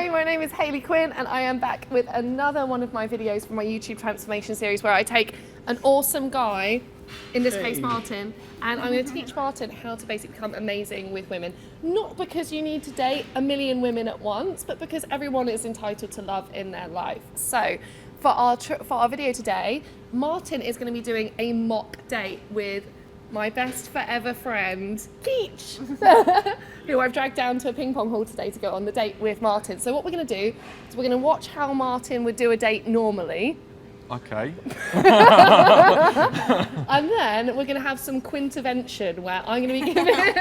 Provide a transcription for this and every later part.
Hi, my name is Hayley Quinn and I am back with another one of my videos from my YouTube transformation series where I take an awesome guy, in this case Martin, and I'm going to teach Martin how to basically become amazing with women. Not because you need to date a million women at once, but because everyone is entitled to love in their life. So for our video today, Martin is going to be doing a mock date with my best forever friend, Peach, who I've dragged down to a ping pong hall today to go on the date with Martin. So what we're going to do is we're going to watch how Martin would do a date normally. Okay. And then we're going to have some quintervention where I'm going to be giving I'm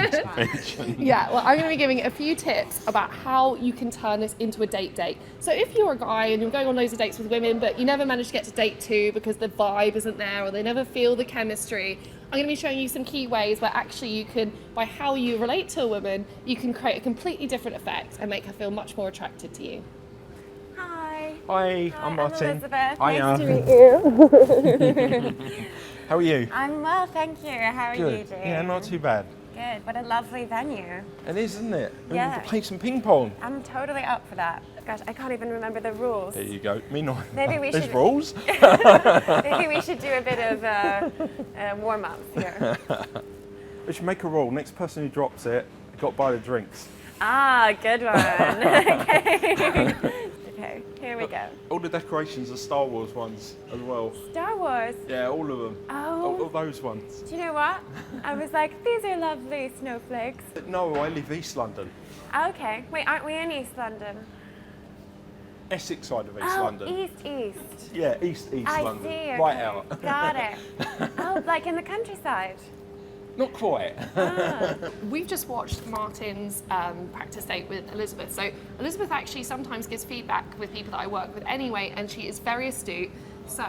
going to be giving a few tips about how you can turn this into a date. So if you're a guy and you're going on loads of dates with women, but you never manage to get to date 2 because the vibe isn't there or they never feel the chemistry, I'm going to be showing you some key ways where actually you can, by how you relate to a woman, you can create a completely different effect and make her feel much more attracted to you. Hi, I'm Martin. I'm Elizabeth. Hiya. Nice to meet you. How are you? I'm well, thank you. How are you Good. doing? Yeah, not too bad. Good. What a lovely venue. It is, isn't it? Yeah. We can play some ping pong. I'm totally up for that. Gosh, I can't even remember the rules. There you go. Me not. Maybe we There's should. rules. Maybe we should do a bit of warm-ups here. We should make a rule. Next person who drops it, got to buy the drinks. Ah, good one. Okay, here we go. All the decorations are Star Wars ones as well. Star Wars. Yeah, all of them. Oh. All those ones. Do you know what? I was like, these are lovely snowflakes. No, I live East London. Okay. Wait, aren't we in East London? Essex side of East London. East. Yeah, East I London. see. Okay. Right out. Got it. Oh, like in the countryside. Not quite. We've just watched Martin's practice date with Elizabeth. So Elizabeth actually sometimes gives feedback with people that I work with anyway, and she is very astute. So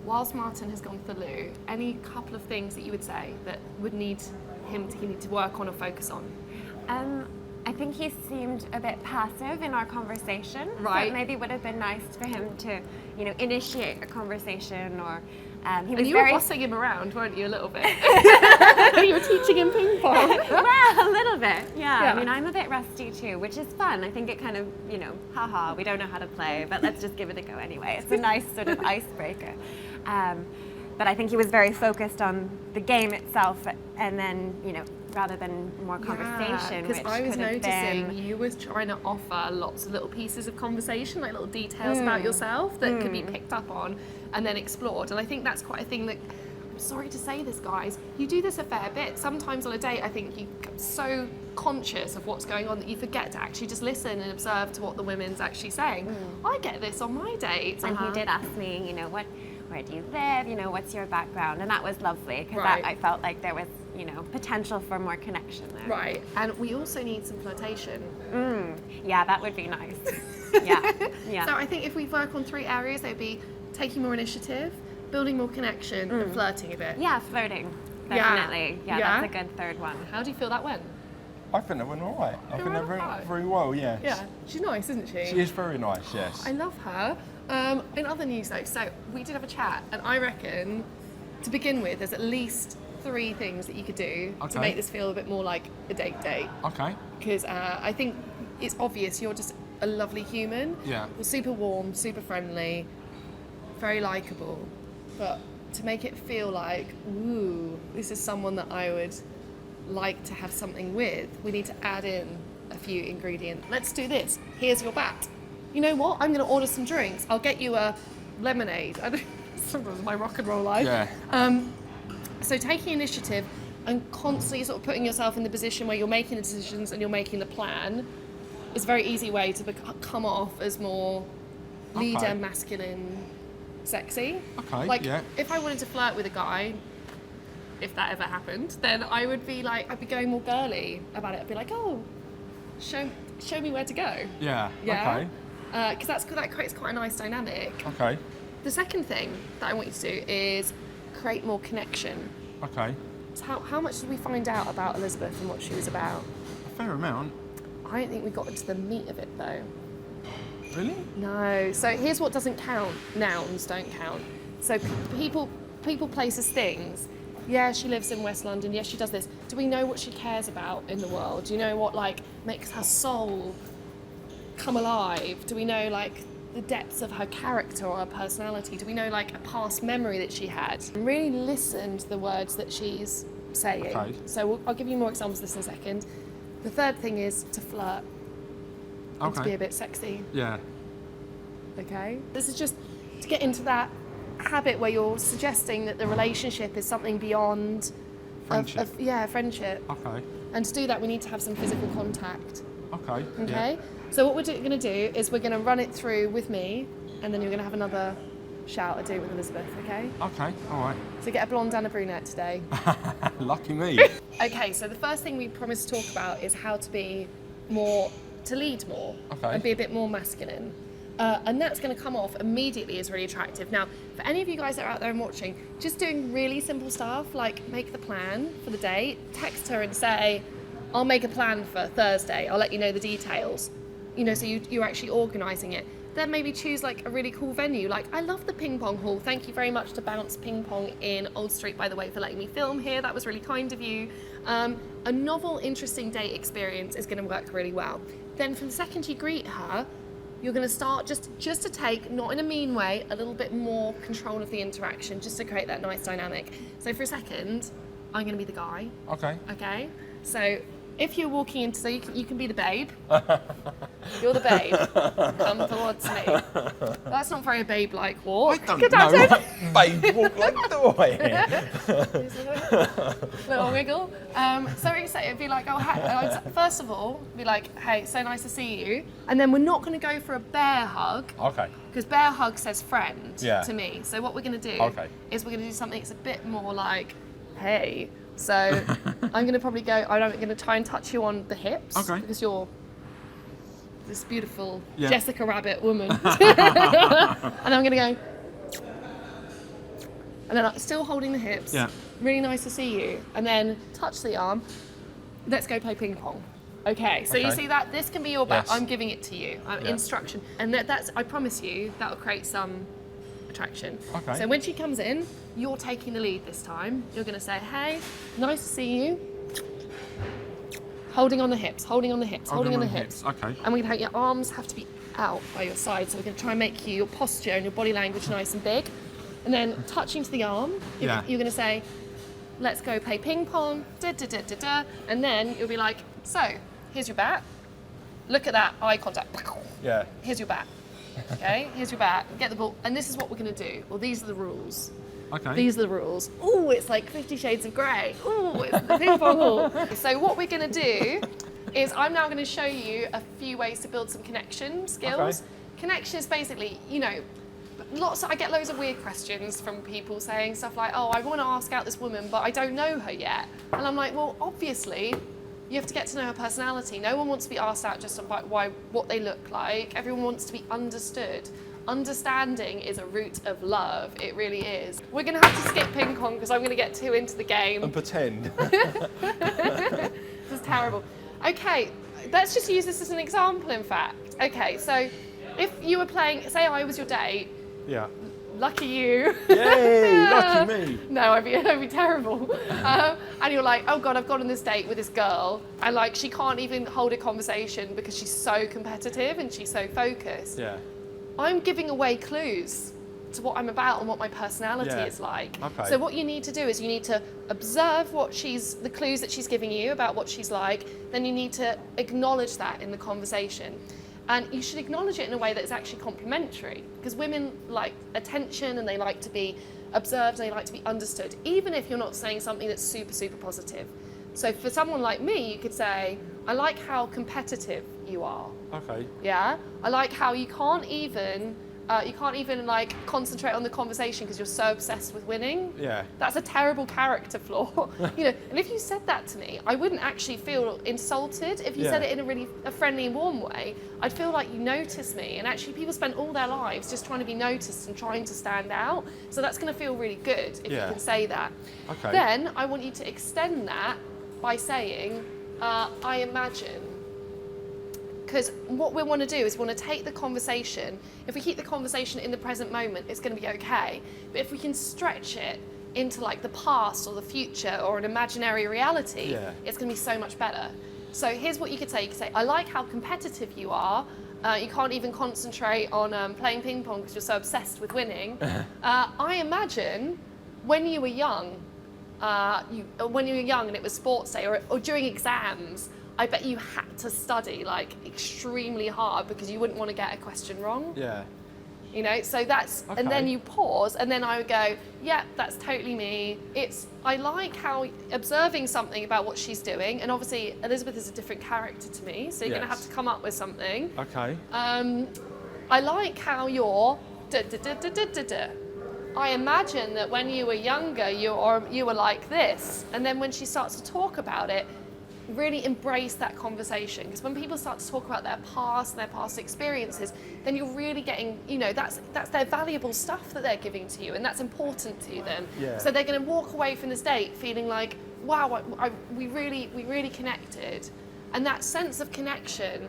whilst Martin has gone to the loo, any couple of things that you would say that would need to work on or focus on? I think he seemed a bit passive in our conversation. Right. So it maybe would have been nice for him to, initiate a conversation or he was And you very were bossing him around, weren't you, a little bit? You were teaching him ping pong. well, a little bit, yeah. Yeah. I mean, I'm a bit rusty too, which is fun. I think it kind of, haha, we don't know how to play, but let's just give it a go anyway. It's a nice sort of icebreaker. But I think he was very focused on the game itself and then, rather than more conversation, because which I was could have noticing been... you was trying to offer lots of little pieces of conversation, like little details about yourself that could be picked up on and then explored. And I think that's quite a thing that, I'm sorry to say this, guys, you do this a fair bit. Sometimes on a date, I think you're so conscious of what's going on that you forget to actually just listen and observe to what the women's actually saying. I get this on my dates. And he did ask me, where do you live? What's your background? And that was lovely because I felt like there was, potential for more connection there. Right, and we also need some flirtation. Yeah, that would be nice. Yeah. So I think if we work on 3 areas, they'd be taking more initiative, building more connection, and flirting a bit. Yeah, flirting. Definitely. Yeah, that's a good third one. How do you feel that went? I think that went all right. I think that went very well, yes. Yeah, she's nice, isn't she? She is very nice, yes. I love her. In other news though, so we did have a chat, and I reckon, to begin with, there's at least 3 things that you could do to make this feel a bit more like a date. Okay. Because I think it's obvious you're just a lovely human. Yeah. You're super warm, super friendly, very likeable. But to make it feel like, ooh, this is someone that I would like to have something with, we need to add in a few ingredients. Let's do this. Here's your bat. You know what? I'm going to order some drinks. I'll get you a lemonade. Sometimes my rock and roll life. Yeah. So taking initiative and constantly sort of putting yourself in the position where you're making the decisions and you're making the plan is a very easy way to come off as more leader, masculine, sexy. Okay, like, yeah. if I wanted to flirt with a guy, if that ever happened, then I would be like, I'd be going more girly about it. I'd be like, oh, show me where to go. Yeah. Yeah. Because that creates quite a nice dynamic. Okay. The second thing that I want you to do is create more connection. Okay. So how much did we find out about Elizabeth and what she was about? A fair amount. I don't think we got into the meat of it though. Really? No. So here's what doesn't count. Nouns don't count. So people, places, things. Yeah, she lives in West London. Yes, she does this. Do we know what she cares about in the world? Do you know what makes her soul come alive? Do we know like the depths of her character or her personality? Do we know like a past memory that she had? And really listen to the words that she's saying. Okay. So I'll give you more examples of this in a second. The third thing is to flirt. And to be a bit sexy. Yeah. Okay. This is just to get into that habit where you're suggesting that the relationship is something beyond Friendship. Friendship. Okay. And to do that, we need to have some physical contact. Okay. Okay. Yeah. So what we're going to do is we're going to run it through with me, and then you're going to have another shout at do with Elizabeth. Okay. Okay. All right. So get a blonde and a brunette today. Lucky me. Okay. So the first thing we promised to talk about is how to be to lead more, Okay. and be a bit more masculine. And that's going to come off immediately as really attractive. Now, for any of you guys that are out there and watching, just doing really simple stuff like make the plan for the day, text her and say, I'll make a plan for Thursday, I'll let you know the details. You know, so you're actually organising it. Then maybe choose like a really cool venue. Like, I love the ping pong hall. Thank you very much to Bounce Ping Pong in Old Street, by the way, for letting me film here. That was really kind of you. A novel, interesting date experience is going to work really well. Then from the second you greet her, you're going to start just to take, not in a mean way, a little bit more control of the interaction, just to create that nice dynamic. So for a second, I'm going to be the guy. Okay. Okay? So if you're walking into, so you can be the babe. You're the babe. Come towards me. That's not very babe-like walk. I don't know. Babe, walk like the Little wiggle. So excited. It'd be like, oh, first of all, be like, hey, so nice to see you. And then we're not going to go for a bear hug. Okay. Because bear hug says friend Yeah. to me. So what we're going to do Okay. is we're going to do something that's a bit more like, hey. So I'm going to probably go, I'm going to try and touch you on the hips. Okay. Because you're this beautiful Yeah. Jessica Rabbit woman. And I'm going to go, and then still holding the hips. Yeah. Really nice to see you. And then touch the arm. Let's go play ping pong. Okay, so you Okay. see that? This can be your back. Yes. I'm giving it to you. Yeah. Instruction. And that's, I promise you, that will create some attraction. Okay. So when she comes in, you're taking the lead this time. You're going to say, hey, nice to see you. Holding on the hips, holding on the hips, holding on the hips. Okay. And we're going to have your arms have to be out by your side. So we're going to try and make your posture and your body language nice and big. And then touching to the arm, Yeah. you're going to say, let's go play ping pong, da da da da da. And then you'll be like, so, here's your bat. Look at that, eye contact. Yeah. Here's your bat. Okay, here's your bat. Get the ball. And this is what we're going to do. Well, these are the rules. Okay. These are the rules. Ooh, it's like 50 Shades of Grey. Ooh, it's the ping pong hall. So what we're going to do is I'm now going to show you a few ways to build some connection skills. Okay. Connection is basically, you know, I get loads of weird questions from people saying stuff like, oh, I want to ask out this woman, but I don't know her yet. And I'm like, well, obviously, you have to get to know her personality. No one wants to be asked out just about what they look like. Everyone wants to be understood. Understanding is a root of love. It really is. We're going to have to skip ping pong because I'm going to get too into the game. And pretend. This is terrible. Okay, let's just use this as an example, in fact. Okay, so if you were playing, say I was your date, Yeah. lucky you. Yay, lucky me. No, I'd be terrible. And you're like, oh God, I've gone on this date with this girl, and like she can't even hold a conversation because she's so competitive and she's so focused. Yeah. I'm giving away clues to what I'm about and what my personality Yeah. is like. Okay. So what you need to do is you need to observe the clues that she's giving you about what she's like, then you need to acknowledge that in the conversation. And you should acknowledge it in a way that is actually complimentary, because women like attention and they like to be observed and they like to be understood, even if you're not saying something that's super, super positive. So for someone like me, you could say, I like how competitive you are. Okay. Yeah, I like how you can't even like concentrate on the conversation because you're so obsessed with winning. Yeah. That's a terrible character flaw. You know, and if you said that to me, I wouldn't actually feel insulted. If you said it in a friendly and warm way, I'd feel like you noticed me. And actually, people spend all their lives just trying to be noticed and trying to stand out. So that's going to feel really good if you can say that. Okay. Then I want you to extend that by saying, I imagine. Because what we want to do is we want to take the conversation. If we keep the conversation in the present moment, it's going to be okay. But if we can stretch it into like the past or the future or an imaginary reality, it's going to be so much better. So here's what you could say. You could say, I like how competitive you are. You can't even concentrate on playing ping pong because you're so obsessed with winning. I imagine when you were young, and it was sports day or during exams, I bet you had to study like extremely hard because you wouldn't want to get a question wrong. Yeah. You know, so that's, and then you pause, and then I would go, yeah, that's totally me. I like how observing something about what she's doing, and obviously Elizabeth is a different character to me, so you're going to have to come up with something. Okay. I like how you're da-da-da-da-da-da. I imagine that when you were younger, you were like this, and then when she starts to talk about it, really embrace that conversation, because when people start to talk about their past and their past experiences, then you're really getting, you know, that's their valuable stuff that they're giving to you, and that's important to them. Yeah. So they're going to walk away from this date feeling like, wow, we really connected, and that sense of connection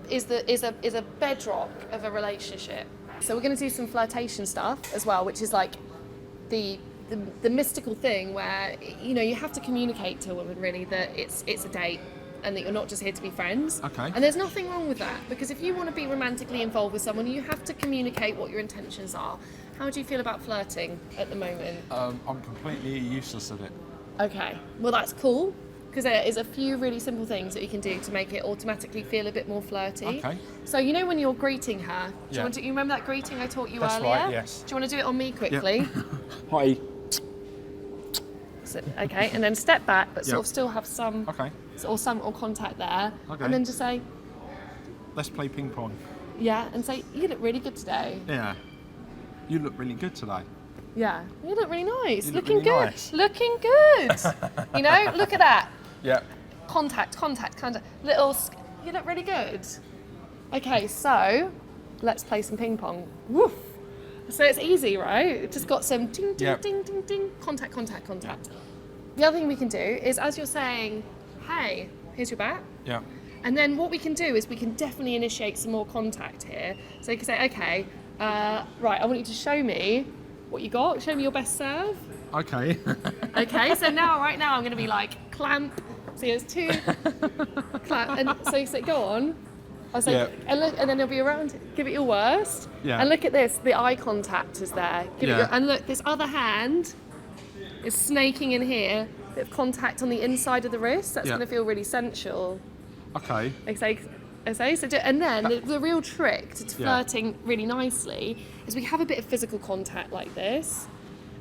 is a bedrock of a relationship. So we're going to do some flirtation stuff as well, which is like the mystical thing where, you know, you have to communicate to a woman really that it's a date and that you're not just here to be friends. Okay. And there's nothing wrong with that, because if you want to be romantically involved with someone, you have to communicate what your intentions are. How do you feel about flirting at the moment? I'm completely useless at it. Okay, well that's cool, because there is a few really simple things that you can do to make it automatically feel a bit more flirty. Okay. So you know when you're greeting her, Yeah. you remember that greeting I taught you That's earlier? right, yes. Do you want to do it on me quickly? Hi. Okay, and then step back, but sort Yep. of still have some, Okay. or contact there, Okay. and then just say, Let's play ping pong. yeah, and say, you look really good today. Yeah. You look really good today. Yeah, you look really nice. You look Looking really good. nice. Looking good. You know, look at that. Yeah. Contact. You look really good. Okay, so let's play some ping pong. Woof. So it's easy, right? It just got some ding, ding, Yep. ding, ding, ding. Contact. The other thing we can do is, as you're saying, hey, here's your bat. Yeah. And then what we can do is we can definitely initiate some more contact here. So you can say, okay, right, I want you to show me what you got. Show me your best serve. Okay. Okay, so right now I'm going to be like, clamp. So there's two, clamp. And so you say, go on. I'll say, Yeah. and look, and then it'll be around, give it your worst. Yeah. And look at this, the eye contact is there. Yeah. And look, this other hand is snaking in here, bit of contact on the inside of the wrist. That's Yeah. going to feel really sensual. Okay. And then the real trick to Yeah. flirting really nicely is we have a bit of physical contact like this,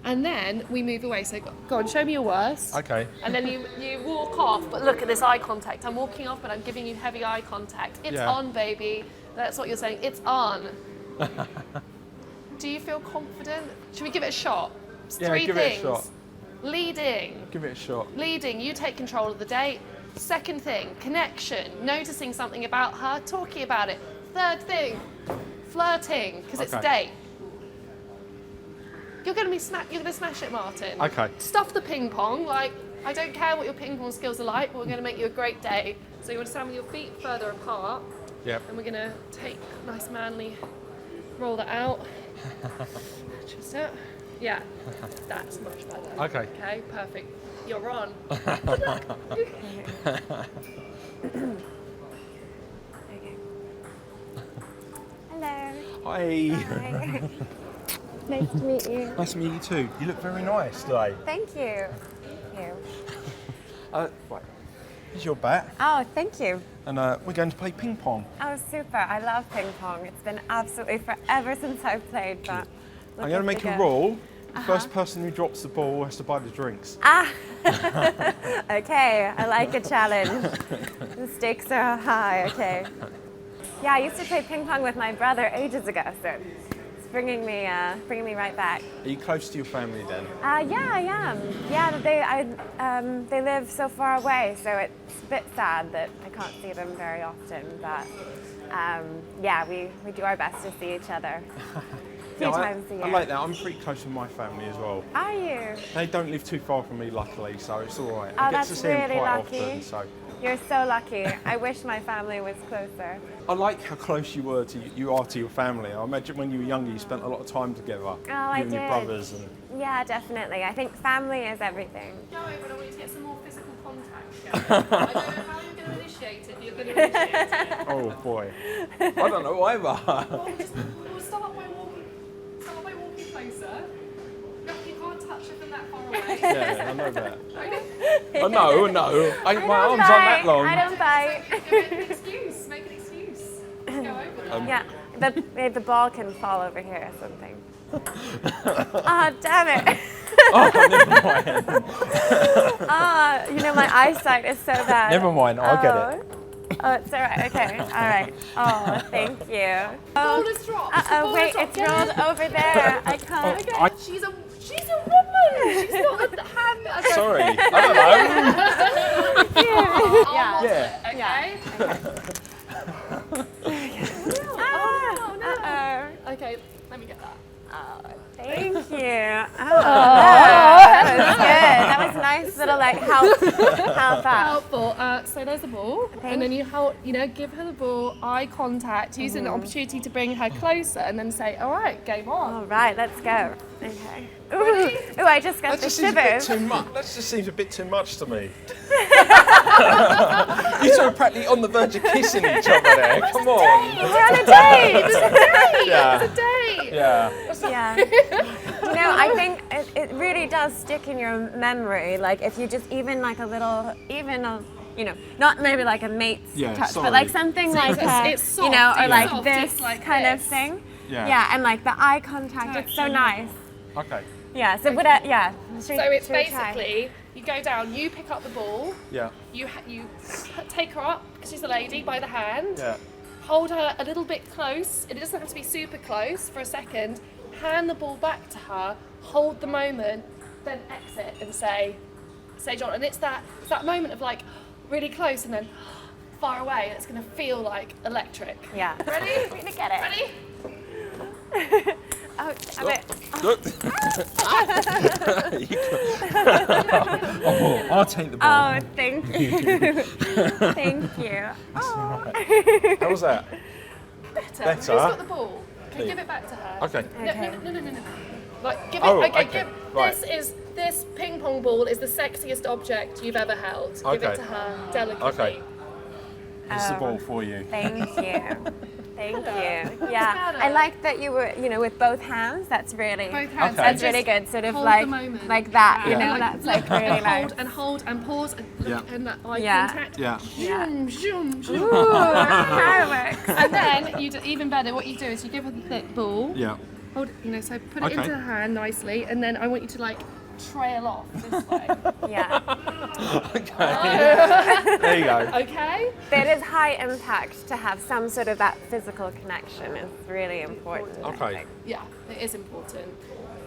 and then we move away. So go on, show me your worst. Okay. And then you walk off, but look at this eye contact. I'm walking off, but I'm giving you heavy eye contact. It's Yeah. on, baby. That's what you're saying. It's on. Do you feel confident? Should we give it a shot? It's Yeah, three give it a things. shot. Leading. Give it a shot. Leading, you take control of the date. Second thing, connection, noticing something about her, talking about it. Third thing, flirting, because it's a Okay. date. You're going to smash it, Martin. Okay. Stuff the ping pong. Like, I don't care what your ping pong skills are like, but we're going to make you a great date. So you want to stand with your feet further apart, Yep. and we're going to take nice manly, roll that out. Just it. Yeah, that's much better. Okay. Okay, perfect. You're on. Okay. Hello. Hi. Hi. Nice to meet you. Nice to meet you too. You look very nice today. Thank you. Thank you. Right. Here's your bat, Oh, thank you. and we're going to play ping pong. Oh, super. I love ping pong. It's been absolutely forever since I've played, but I'm going to make a rule. The first person who drops the ball has to buy the drinks. Ah, okay. I like a challenge. The stakes are high. Okay. Yeah, I used to play ping pong with my brother ages ago, so it's bringing me right back. Are you close to your family then? Yeah, I am. Yeah, they live so far away, so it's a bit sad that I can't see them very often. But yeah, we do our best to see each other. Three times a year. I like that. I'm pretty close with my family as well. Are you? They don't live too far from me, luckily, so it's all right. Oh, I get that's to see them really quite lucky. often. So You're so lucky. I wish my family was closer. I like how close you are to your family. I imagine when you were younger, you spent a lot of time together. Oh, you I and did. your brothers and. Yeah, definitely. I think family is everything. Go over and I want you to get some more physical contact going. I don't know how you're going to initiate it, but you're going to initiate it. Oh boy. I don't know either. We'll start by walking closer. No, you can't touch it from that far away. Yeah, I know that. Ready? Oh no. My arms aren't that long. I don't bite. Make an excuse. Make an excuse. Go over there. Yeah, the ball can fall over here or something. Oh, damn it. Oh, never mind. Oh, my eyesight is so bad. Never mind, I'll get it. Oh, it's all right. Okay, all right. Oh, thank you. Ball has dropped. Uh-oh, wait, it's rolled over there. I can't. Okay. She's a woman. She's not a hand. Okay. Sorry, I don't know. Yeah. Yeah. Okay. Uh-oh. Okay, let me get that. Oh, thank you. Oh, that was good. That was nice little help out. Helpful. So there's the ball, and then you give her the ball, eye contact, use an opportunity to bring her closer, and then say, "All right, game on." All right, let's go. Okay. Ooh, I just got That the just seems a bit shivers. too much. That just seems a bit too much to me. You two are practically on the verge of kissing each other there. Come on. We're on a date. Yeah. It's a date. Yeah. Yeah. I think it really does stick in your memory. Like if you just even like a little, not maybe like a mate's touch, sorry. but like something like it's soft, or it's like soft, this it's like kind of this. thing. Yeah. Yeah, and like the eye contact, it's so nice. Okay. Yeah. So So it's basically you go down, you pick up the ball, Yeah. you take her up because she's a lady by the hand. Yeah. Hold her a little bit close. It doesn't have to be super close for a second. Hand the ball back to her. Hold the moment, then exit and say John. And it's that moment of like really close and then far away. It's going to feel like electric. Yeah. Ready? I'm gonna get it. Ready? Oh, damn it. Oh, I'll take the ball. Oh, thank you. Thank you. Oh. How was that? Better. Who's got the ball? Can you give it back to her? Okay. No. Like, give it. Oh, okay. okay, right. This ping pong ball is the sexiest object you've ever held. Give it Okay. to her delicately. Okay. This is the ball for you. Thank you. Thank you. Yeah, better. I like that you were, with both hands. That's really, Both hands. Okay. that's really good. Sort of Hold like, the moment. like that. Yeah. That's like really nice. Hold and pause and look Yeah. and that eye Yeah. contact. Yeah. Yeah. Zoom, zoom. Ooh, fireworks. And then you do even better. What you do is you give her the thick ball. Yeah. Hold, so put it Okay. into her hand nicely, and then I want you to like trail off this way. Yeah, Okay. There you go. Okay. but it is high impact to have some sort of that physical connection. Is really important. I Okay. think. Yeah, it is important.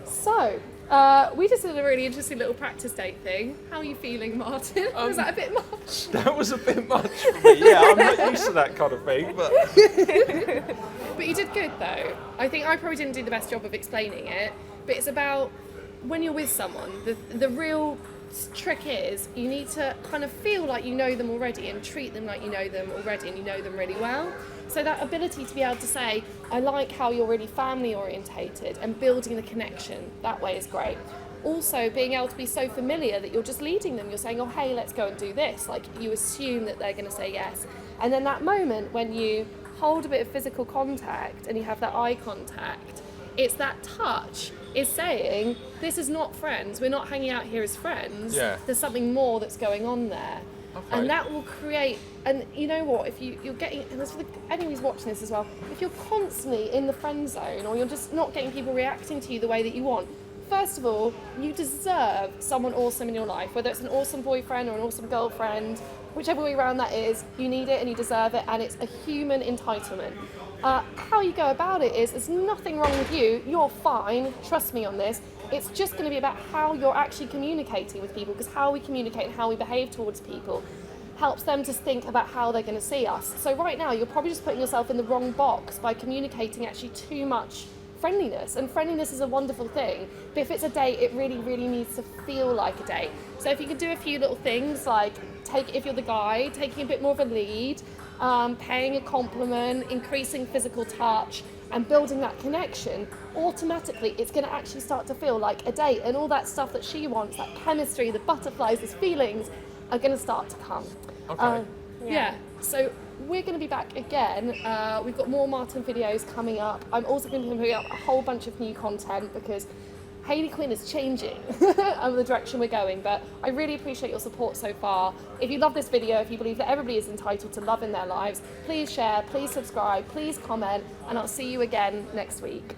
So, we just did a really interesting little practice date thing. How are you feeling, Martin? Was that a bit much? That was a bit much for me. Yeah, I'm not used to that kind of thing, but But you did good though. I think I probably didn't do the best job of explaining it, but it's about when you're with someone, the real trick is you need to kind of feel like you know them already and treat them like you know them already and you know them really well. So that ability to be able to say, I like how you're really family orientated and building the connection, that way is great. Also being able to be so familiar that you're just leading them, you're saying, oh hey, let's go and do this. Like you assume that they're going to say yes. And then that moment when you hold a bit of physical contact and you have that eye contact, it's that touch is saying, this is not friends, we're not hanging out here as friends, Yeah. there's something more that's going on there. Okay. And that will create, and you know what, if you're getting, and this for anyone who's watching this as well, if you're constantly in the friend zone or you're just not getting people reacting to you the way that you want, first of all, you deserve someone awesome in your life, whether it's an awesome boyfriend or an awesome girlfriend, whichever way around that is, you need it and you deserve it, and it's a human entitlement. How you go about it is, there's nothing wrong with you, you're fine, trust me on this. It's just going to be about how you're actually communicating with people, because how we communicate and how we behave towards people helps them to think about how they're going to see us. So right now, you're probably just putting yourself in the wrong box by communicating actually too much friendliness, and friendliness is a wonderful thing, but if it's a date, it really, really needs to feel like a date. So if you can do a few little things like if you're the guy, taking a bit more of a lead, paying a compliment, increasing physical touch, and building that connection, automatically it's going to actually start to feel like a date, and all that stuff that she wants, that chemistry, the butterflies, those feelings, are going to start to come. Okay. Yeah, so we're going to be back again. We've got more Martin videos coming up. I'm also going to be putting up a whole bunch of new content because Hayley Quinn is changing the direction we're going, but I really appreciate your support so far. If you love this video, if you believe that everybody is entitled to love in their lives, please share, please subscribe, please comment, and I'll see you again next week.